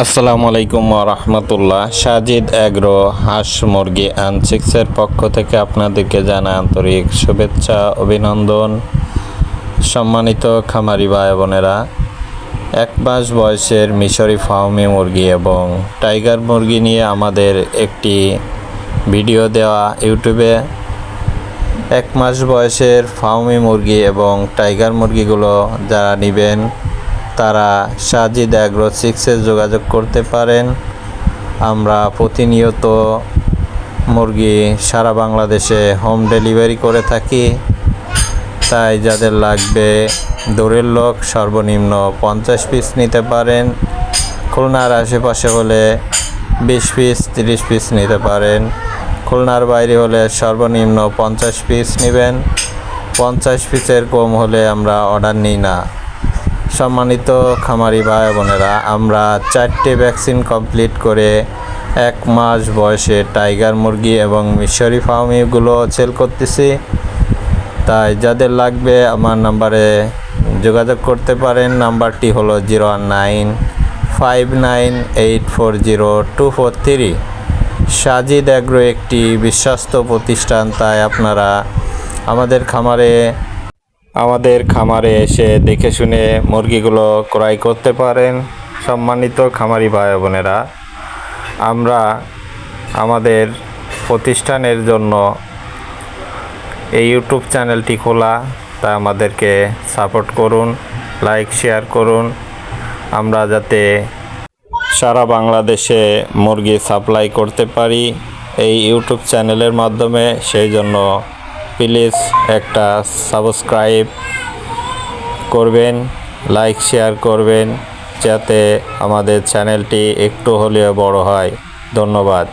আসসালামু আলাইকুম ওয়া রাহমাতুল্লাহ। সাজিদ এগ্রো হাঁস মুরগি অ্যান্ড চিক্সের পক্ষ থেকে আপনাদেরকে জানাই আন্তরিক শুভেচ্ছা অভিনন্দন। সম্মানিত খামারি ভাই বোনেরা, 1 মাস বয়সের মিশরি ফার্মি মুরগি এবং টাইগার মুরগি নিয়ে আমাদের একটি ভিডিও দেওয়া ইউটিউবে। 1 মাস বয়সের ফার্মি মুরগি এবং টাইগার মুরগিগুলো যারা নেবেন তারা সাজিদ এগ্রো চিক্সে যোগাযোগ করতে পারেন। আমরা প্রতিনিয়ত মুরগি সারা বাংলাদেশে হোম ডেলিভারি করে থাকি। তাই যাদের লাগবে দূরের লোক সর্বনিম্ন 50 পিস নিতে পারেন। খুলনার আশেপাশে হলে 20 পিস 30 পিস নিতে পারেন। খুলনার বাইরে হলে সর্বনিম্ন 50 পিস নেবেন। 50 পিসের কম হলে আমরা অর্ডার নিই না। সম্মানিত খামারি ভাই বোনেরা, আমরা 4টে ভ্যাকসিন কমপ্লিট করে 1 মাস বয়সে টাইগার মুরগি এবং মিশরি ফার্মিগুলো সেল করতেছি। তাই যাদের লাগবে আমার নাম্বারে যোগাযোগ করতে পারেন। নাম্বারটি হলো 01959840243। সাজিদ এগ্রো একটি বিশ্বস্ত প্রতিষ্ঠান, তাই আপনারা আমাদের খামারে এসে দেখে শুনে মুরগিগুলো ক্রয় করতে পারেন। সম্মানিত খামারি ভাই বোনেরা, আমরা আমাদের প্রতিষ্ঠানের জন্য এই ইউটিউব চ্যানেলটি খোলা, তাই আমাদেরকে সাপোর্ট করুন, লাইক শেয়ার করুন। আমরা যাতে সারা বাংলাদেশে মুরগি সাপ্লাই করতে পারি এই ইউটিউব চ্যানেলের মাধ্যমে, সেই জন্য প্লিজ একটা সাবস্ক্রাইব করবেন, লাইক শেয়ার করবেন, যাতে আমাদের চ্যানেলটি একটু হলেও বড় হয়। ধন্যবাদ।